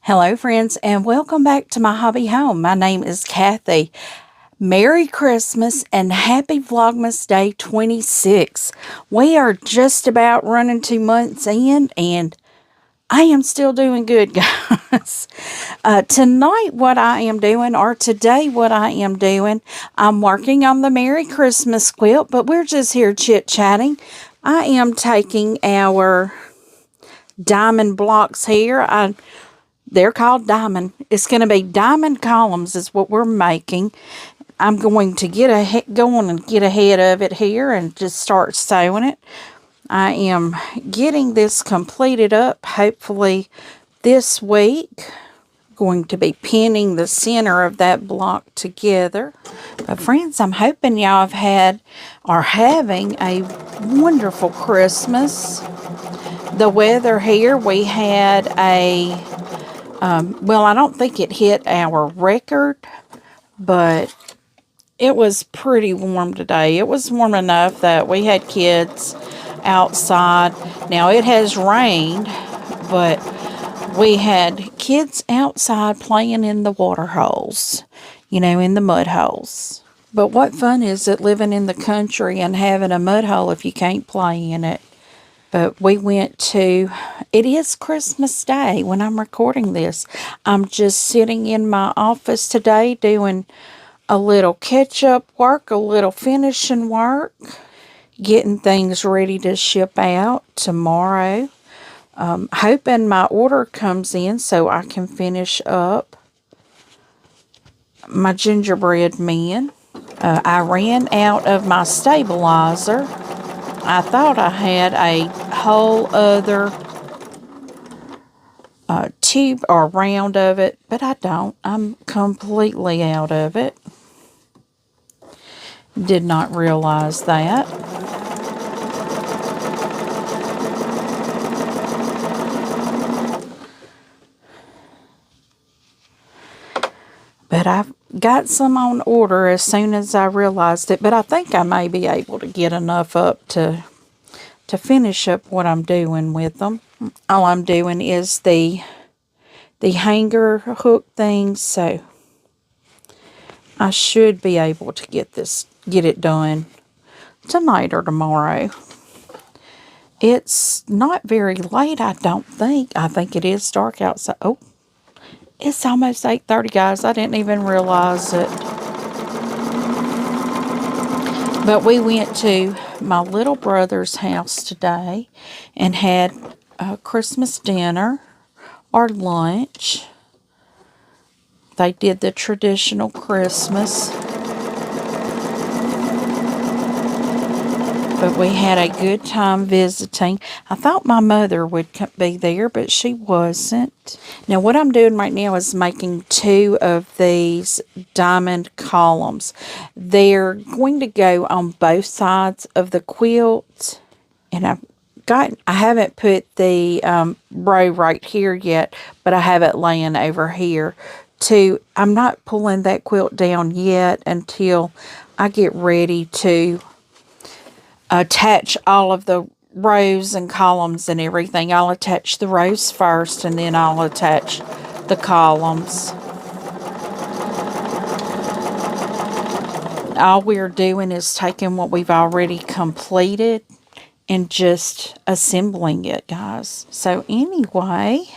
Hello friends and welcome back to my hobby home. My name is Kathy. Merry Christmas and happy Vlogmas Day 26. We are just about running 2 months in and I am still doing good, guys. Tonight what I am doing, or today what I am doing, I'm working on the Merry Christmas quilt, but we're just here chit-chatting. I am taking our diamond blocks here. They're called diamond. It's going to be diamond columns is what we're making. I'm going to go on and get ahead of it here and just start sewing it. I am getting this completed up hopefully this week. Going to be pinning the center of that block together. But friends, I'm hoping y'all are having a wonderful Christmas. The weather here, we had a well, I don't think it hit our record, but it was pretty warm today. It was warm enough that we had kids outside. Now, it has rained, but we had kids outside playing in the water holes, in the mud holes. But what fun is it living in the country and having a mud hole if you can't play in it? But we it is Christmas Day when I'm recording this. I'm just sitting in my office today doing a little catch-up work, a little finishing work, getting things ready to ship out tomorrow. Hoping my order comes in so I can finish up my gingerbread men. I ran out of my stabilizer. I thought I had a whole other tube or round of it, but I don't. I'm completely out of it. Did not realize that. But I've got some on order as soon as I realized it. But I think I may be able to get enough up to finish up what I'm doing with them. All I'm doing is the hanger hook things. So I should be able to get it done tonight or tomorrow. It's not very late, I don't think. I think it is dark outside. Oh. It's almost 8:30, guys. I didn't even realize it. But we went to my little brother's house today and had a Christmas dinner or lunch. They did the traditional Christmas. But we had a good time visiting. I thought my mother would be there, but she wasn't. Now, what I'm doing right now is making 2 of these diamond columns. They're going to go on both sides of the quilt. And I haven't put the row right here yet, but I have it laying over here. I'm not pulling that quilt down yet until I get ready to attach all of the rows and columns and everything. I'll attach the rows first and then I'll attach the columns. All we're doing is taking what we've already completed and just assembling it, guys. So anyway,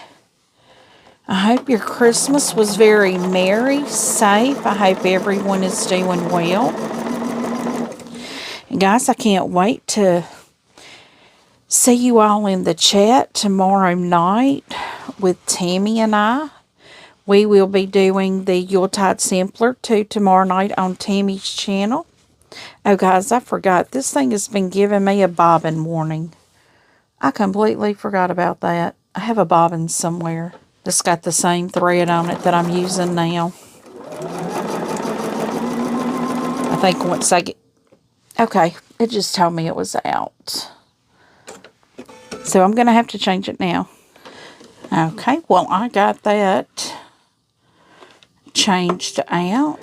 I hope your Christmas was very merry, safe. I hope everyone is doing well. And guys, I can't wait to see you all in the chat tomorrow night with Tammy and I. We will be doing the Yuletide Sampler too tomorrow night on Tammy's channel. Oh, guys, I forgot. This thing has been giving me a bobbin warning. I completely forgot about that. I have a bobbin somewhere that's got the same thread on it that I'm using now. I think once I get... Okay, it just told me it was out. So I'm going to have to change it now. Okay, well, I got that changed out.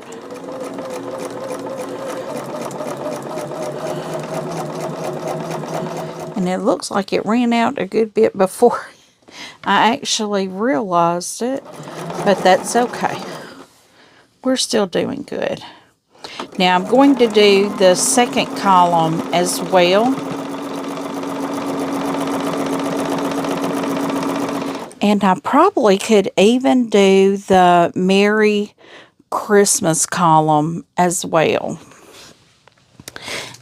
And it looks like it ran out a good bit before I actually realized it, but that's okay. We're still doing good. Now I'm going to do the second column as well. And I probably could even do the Merry Christmas column as well.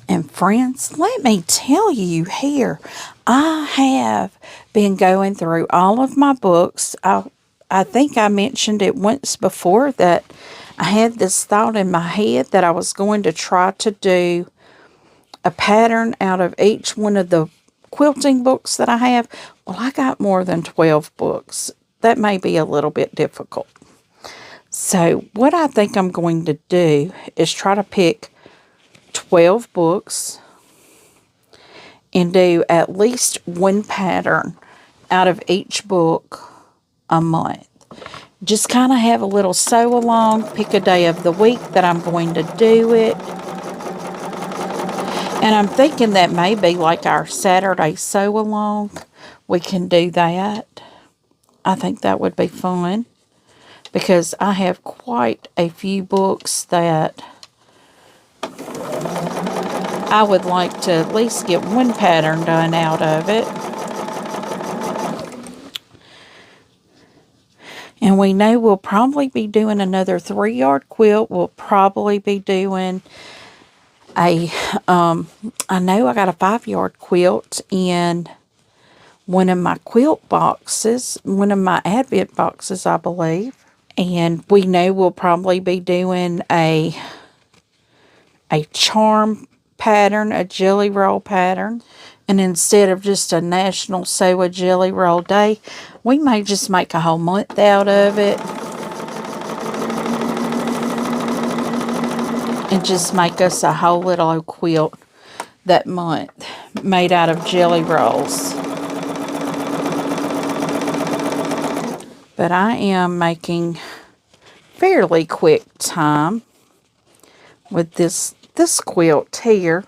And friends, let me tell you here, I have been going through all of my books. I think I mentioned it once before that I had this thought in my head that I was going to try to do a pattern out of each one of the quilting books that I have. Well, I got more than 12 books. That may be a little bit difficult. So what I think I'm going to do is try to pick 12 books and do at least one pattern out of each book a month. Just kind of have a little sew along, pick a day of the week that I'm going to do it. And I'm thinking that maybe like our Saturday sew along, we can do that. I think that would be fun because I have quite a few books that I would like to at least get one pattern done out of it. And we know we'll probably be doing another 3-yard quilt. We'll probably be doing I know I got a 5-yard quilt in one of my quilt boxes, one of my Advent boxes, I believe. And we know we'll probably be doing a charm pattern, a jelly roll pattern. And instead of just a National Sew a Jelly Roll Day, we may just make a whole month out of it. And just make us a whole little quilt that month made out of jelly rolls. But I am making fairly quick time with this quilt here.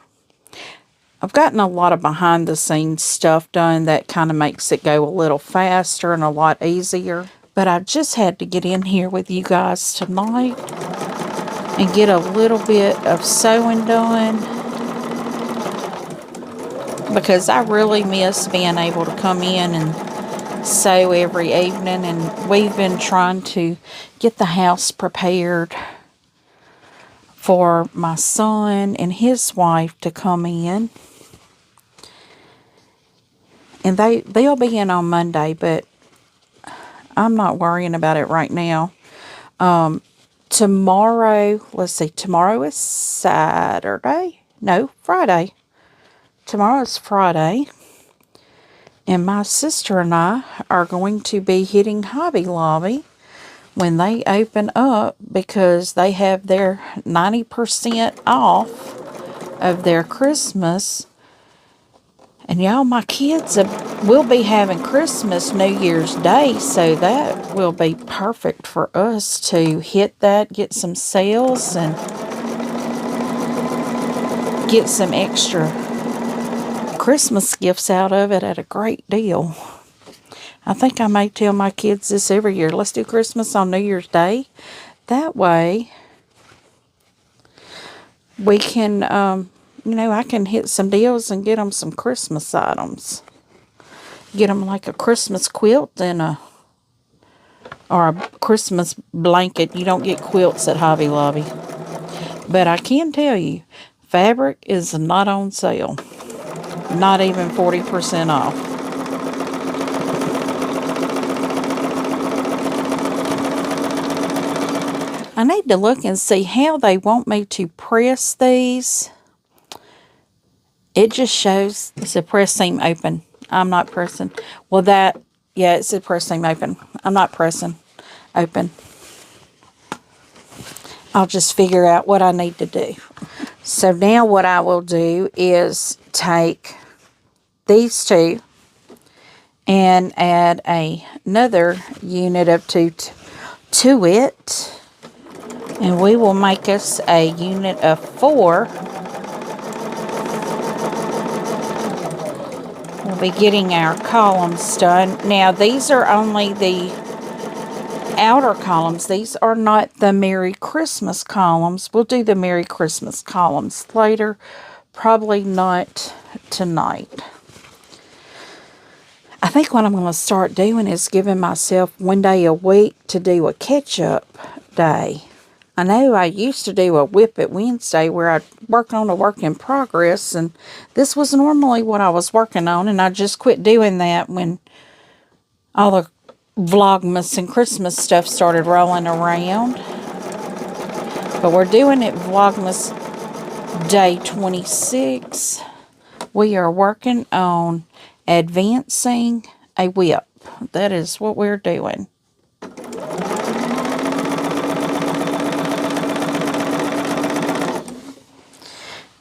I've gotten a lot of behind the scenes stuff done that kind of makes it go a little faster and a lot easier. But I just had to get in here with you guys tonight and get a little bit of sewing done because I really miss being able to come in and sew every evening, and we've been trying to get the house prepared for my son and his wife to come in. And they'll be in on Monday, but I'm not worrying about it right now. Tomorrow, let's see, tomorrow is Saturday. No, Friday. Tomorrow is Friday. And my sister and I are going to be hitting Hobby Lobby when they open up because they have their 90% off of their Christmas. And y'all, my kids will be having Christmas New Year's Day, so that will be perfect for us to hit that, get some sales, and get some extra Christmas gifts out of it at a great deal. I think I may tell my kids this every year. Let's do Christmas on New Year's Day. That way, we can, I can hit some deals and get them some Christmas items. Get them like a Christmas quilt and or a Christmas blanket. You don't get quilts at Hobby Lobby. But I can tell you, fabric is not on sale. Not even 40% off. I need to look and see how they want me to press these. It just shows it said press seam open. I'm not pressing. Well, it said press seam open. I'm not pressing open. I'll just figure out what I need to do. So now what I will do is take these two and add another unit of two to it. And we will make us a unit of 4. we'll be getting our columns done. Now, these are only the outer columns. These are not the Merry Christmas columns. We'll do the Merry Christmas columns later. Probably not tonight. I think what I'm going to start doing is giving myself one day a week to do a catch-up day. I know I used to do a Whip It Wednesday where I'd work on a work in progress, and this was normally what I was working on, and I just quit doing that when all the Vlogmas and Christmas stuff started rolling around. But we're doing it Vlogmas Day 26. We are working on advancing a whip. That is what we're doing.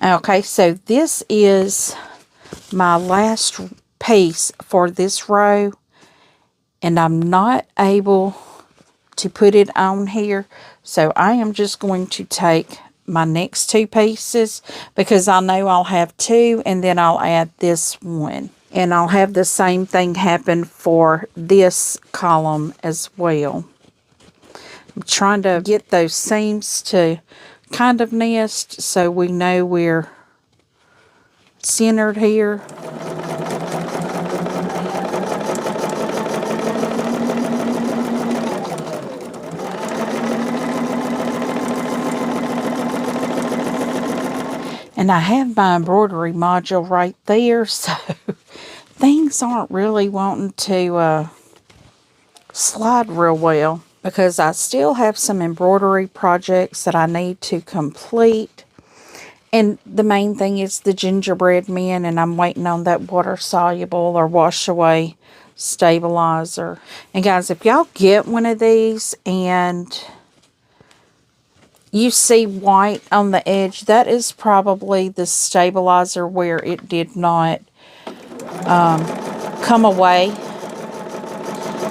Okay, so this is my last piece for this row, and I'm not able to put it on here, so I am just going to take my next two pieces because I know I'll have two, and then I'll add this one, and I'll have the same thing happen for this column as well. I'm trying to get those seams to kind of nest so we know we're centered here. And I have my embroidery module right there, so things aren't really wanting to slide real well, because I still have some embroidery projects that I need to complete. And the main thing is the gingerbread men, and I'm waiting on that water soluble or wash away stabilizer. And guys, if y'all get one of these and you see white on the edge, that is probably the stabilizer where it did not come away.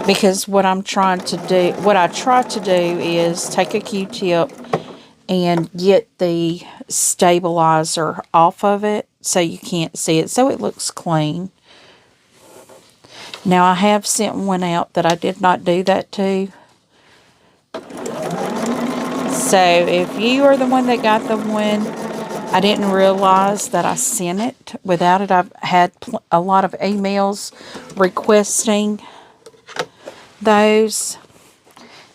Because what I try to do is take a Q-tip and get the stabilizer off of it so you can't see it, so it looks clean. Now, I have sent one out that I did not do that to. So, if you are the one that got the one, I didn't realize that I sent it without it. I've had a lot of emails requesting those,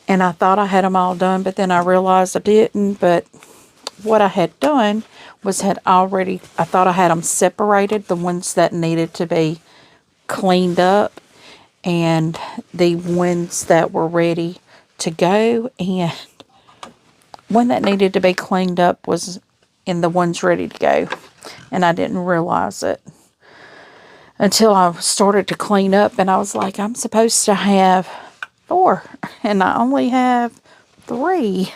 and I thought I had them all done, but then I realized I didn't. But what I had done was I thought I had them separated, the ones that needed to be cleaned up and the ones that were ready to go, and one that needed to be cleaned up was in the ones ready to go, and I didn't realize it until I started to clean up, and I was like, I'm supposed to have 4, and I only have 3.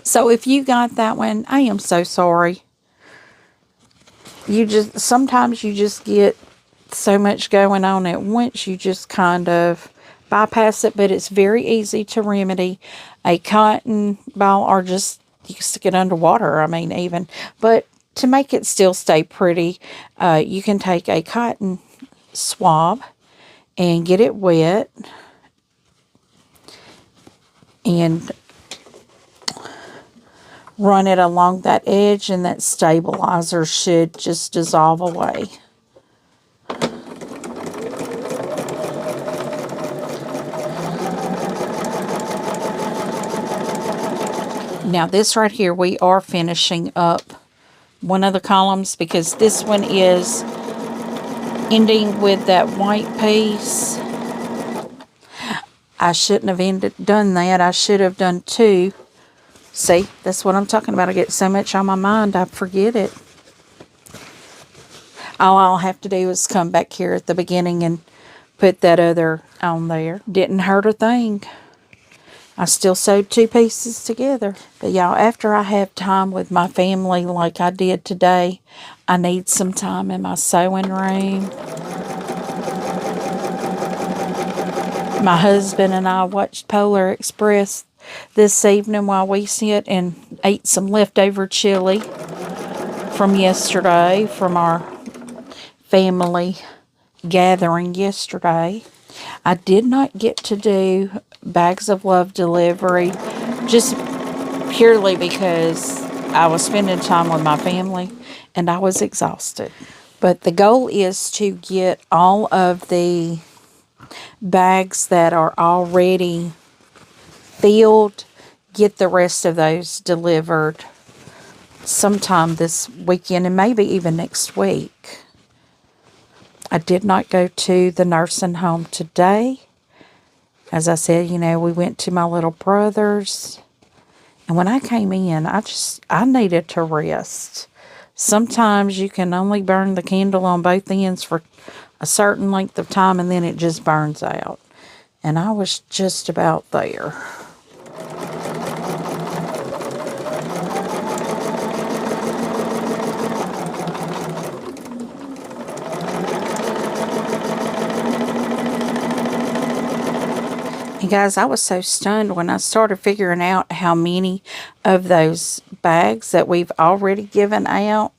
So if you got that one, I am so sorry. Sometimes you just get so much going on at once, you just kind of bypass it, but it's very easy to remedy. A cotton ball, or just, you can stick it underwater, I mean, even, but to make it still stay pretty, you can take a cotton swab and get it wet and run it along that edge, and that stabilizer should just dissolve away. Now this right here, we are finishing up one of the columns because this one is ending with that white piece. I shouldn't have done that. I should have done 2. See, that's what I'm talking about. I get so much on my mind, I forget it. All I'll have to do is come back here at the beginning and put that other on there. Didn't hurt a thing. I still sewed 2 pieces together. But y'all, after I have time with my family like I did today, I need some time in my sewing room. My husband and I watched Polar Express this evening while we sit and ate some leftover chili from yesterday from our family gathering yesterday. I did not get to do bags of love delivery just purely because I was spending time with my family and I was exhausted. But the goal is to get all of the bags that are already filled, get the rest of those delivered sometime this weekend and maybe even next week. I did not go to the nursing home today. As I said, we went to my little brother's. And when I came in, I needed to rest. Sometimes you can only burn the candle on both ends for a certain length of time and then it just burns out. And I was just about there. And guys, I was so stunned when I started figuring out how many of those bags that we've already given out,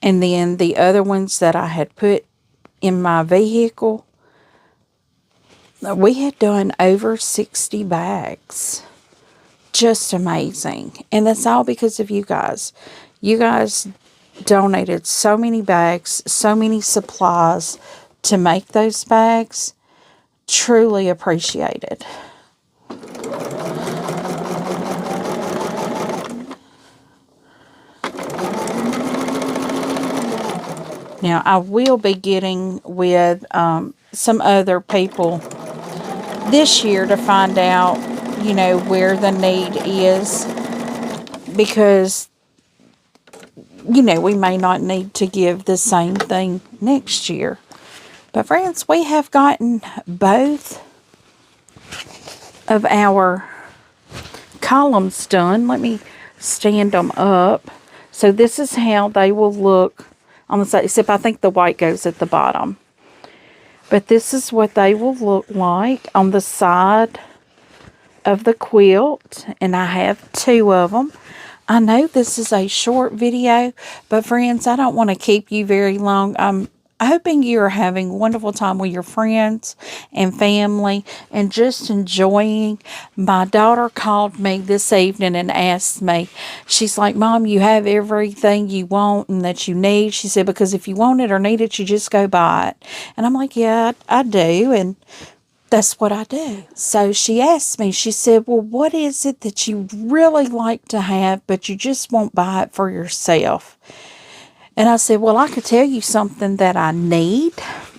and then the other ones that I had put in my vehicle. We had done over 60 bags. Just amazing. And that's all because of you guys. You guys donated so many bags, so many supplies to make those bags. Truly appreciated. Now, I will be getting with some other people this year to find out, where the need is. Because, we may not need to give the same thing next year. But friends, we have gotten both of our columns done. Let me stand them up. So this is how they will look on the side, except I think the white goes at the bottom. But this is what they will look like on the side of the quilt. And I have 2 of them. I know this is a short video, but friends, I don't want to keep you very long. I'm hoping you're having a wonderful time with your friends and family and just enjoying. My daughter called me this evening and asked me, she's like, Mom, you have everything you want and that you need. She said, because if you want it or need it, you just go buy it. And I'm like, yeah, I do. And that's what I do. So she asked me, she said, well, what is it that you really like to have, but you just won't buy it for yourself? And I said, well, I could tell you something that I need,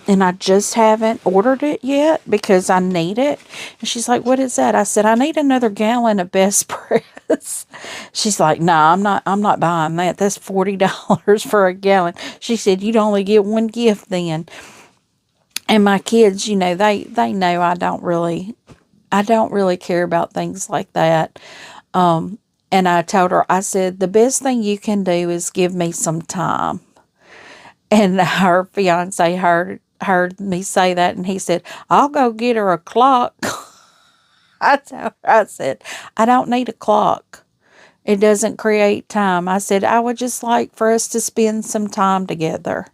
and I just haven't ordered it yet because I need it. And she's like, what is that? I said, I need another gallon of Best Press. She's like, no, I'm not buying that. That's $40 for a gallon. She said, you'd only get one gift then. And my kids, they know I don't really care about things like that. And I told her, I said, the best thing you can do is give me some time. And her fiance heard me say that, and he said, I'll go get her a clock. I said, I don't need a clock. It doesn't create time. I said, I would just like for us to spend some time together.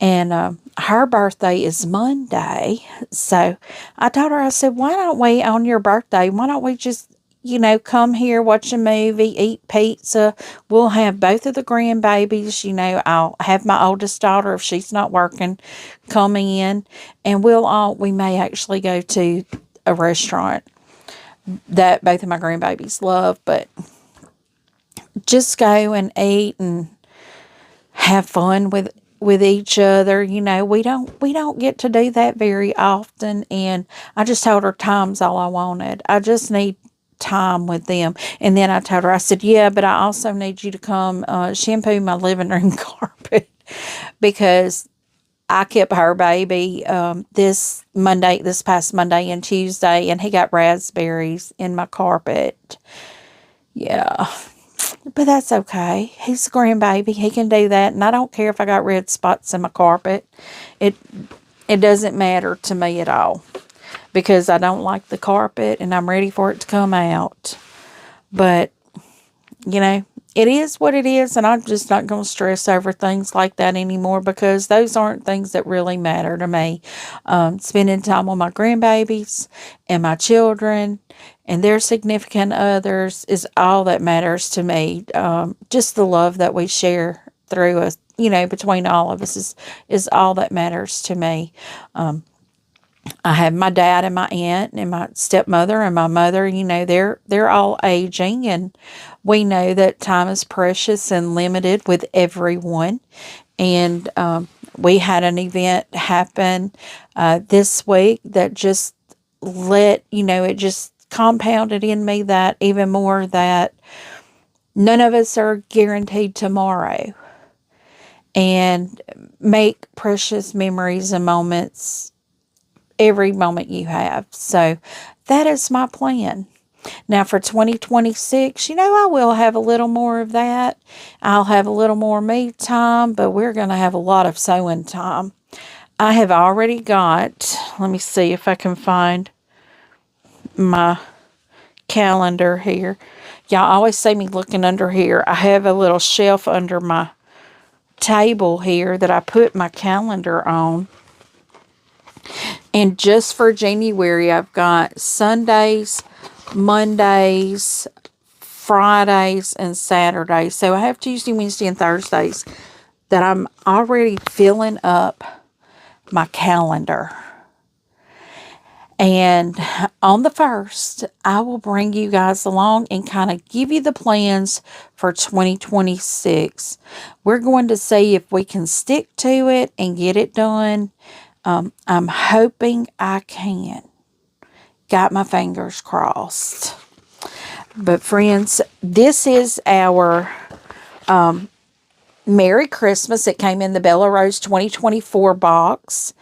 And her birthday is Monday. So I told her, I said, why don't we, on your birthday, why don't we just, come here, watch a movie, eat pizza. We'll have both of the grandbabies. I'll have my oldest daughter, if she's not working, come in. And we may actually go to a restaurant that both of my grandbabies love. But just go and eat and have fun with each other. We don't get to do that very often. And I just told her time's all I wanted. I just need time with them. And then I told her, I said, yeah, but I also need you to come shampoo my living room carpet, because I kept her baby this past Monday and Tuesday, and he got raspberries in my carpet. Yeah. But that's okay. He's a grandbaby. He can do that. And I don't care if I got red spots in my carpet. It doesn't matter to me at all, because I don't like the carpet and I'm ready for it to come out. But, it is what it is, and I'm just not going to stress over things like that anymore, because those aren't things that really matter to me. Spending time with my grandbabies and my children and their significant others is all that matters to me. Just the love that we share through us, between all of us is all that matters to me. I have my dad and my aunt and my stepmother and my mother. They're all aging, and we know that time is precious and limited with everyone. And we had an event happen this week that just it just compounded in me that even more, that none of us are guaranteed tomorrow, and make precious memories and moments every moment you have. So that is my plan. Now for 2026, I will have a little more of that. I'll have a little more me time, but we're going to have a lot of sewing time. I have already got, let me see if I can find my calendar here. Y'all always see me looking under here. I have a little shelf under my table here that I put my calendar on. And just for January, I've got Sundays, Mondays, Fridays, and Saturdays. So I have Tuesday, Wednesday, and Thursdays that I'm already filling up my calendar. And on the 1st, I will bring you guys along and kind of give you the plans for 2026. We're going to see if we can stick to it and get it done. I'm hoping I can. Got my fingers crossed. But friends, this is our Merry Christmas. It came in the Bella Rose 2024 box.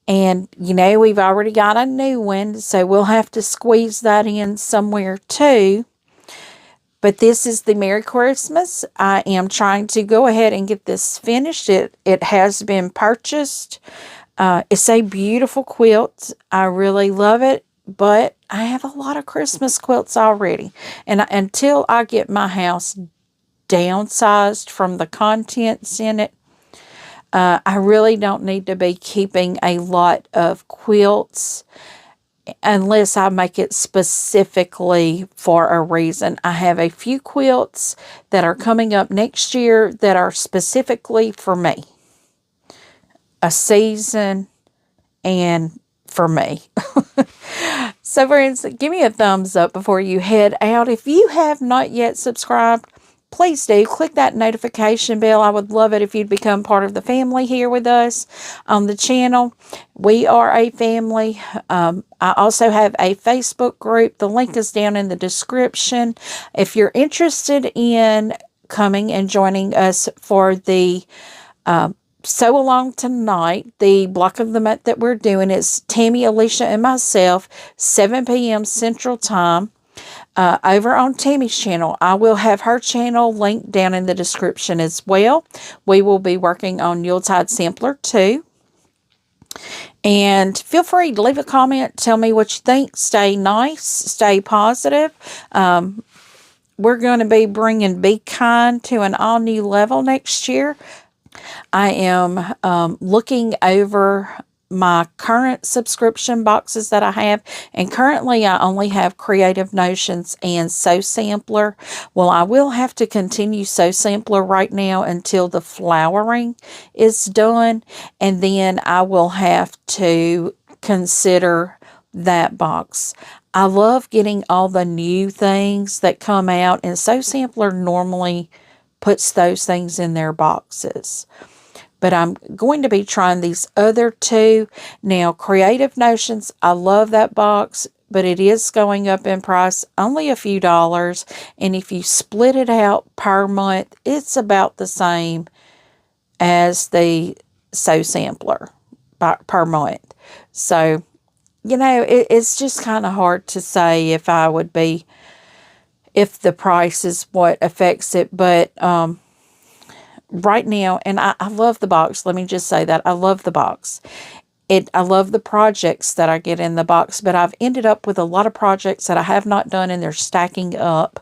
And, we've already got a new one, so we'll have to squeeze that in somewhere too. But this is the Merry Christmas. I am trying to go ahead and get this finished. It has been purchased. It's a beautiful quilt. I really love it, but I have a lot of Christmas quilts already. And until I get my house downsized from the contents in it, I really don't need to be keeping a lot of quilts unless I make it specifically for a reason. I have a few quilts that are coming up next year that are specifically for me. A season and for me. So friends, give me a thumbs up before you head out. If you have not yet subscribed, please do. Click that notification bell. I would love it if you'd become part of the family here with us on the channel. We are a family. I also have a Facebook group. The link is down in the description. If you're interested in coming and joining us for the sew along tonight, the block of the month that we're doing is Tammy, Alicia, and myself, 7 p.m. Central Time. Over on Tammy's channel. I will have her channel linked down in the description as well. We will be working on Yuletide Sampler 2. And feel free to leave a comment. Tell me what you think. Stay nice. Stay positive. We're going to be bringing Be Kind to an all-new level next year. I am looking over my current subscription boxes that I have, and currently I only have Creative Notions and Sew Sampler. Well, I will have to continue Sew Sampler right now until the flowering is done, and then I will have to consider that box. I love getting all the new things that come out, and Sew Sampler normally puts those things in their boxes. But I'm going to be trying these other two. Now, Creative Notions, I love that box, but it is going up in price, only a few dollars. And if you split it out per month, it's about the same as the Sew Sampler per month. So, it's just kind of hard to say if the price is what affects it. But right now, and I love the box. Let me just say that. I love the box. I love the projects that I get in the box, but I've ended up with a lot of projects that I have not done, and they're stacking up.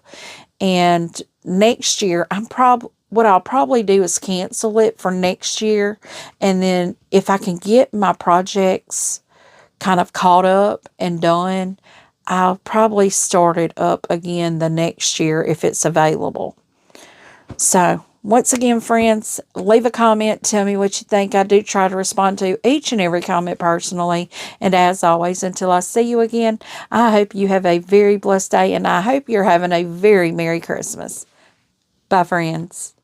And next year, what I'll probably do is cancel it for next year. And then if I can get my projects kind of caught up and done, I'll probably start it up again the next year if it's available. So, once again, friends, leave a comment. Tell me what you think. I do try to respond to each and every comment personally. And as always, until I see you again, I hope you have a very blessed day, and I hope you're having a very Merry Christmas. Bye, friends.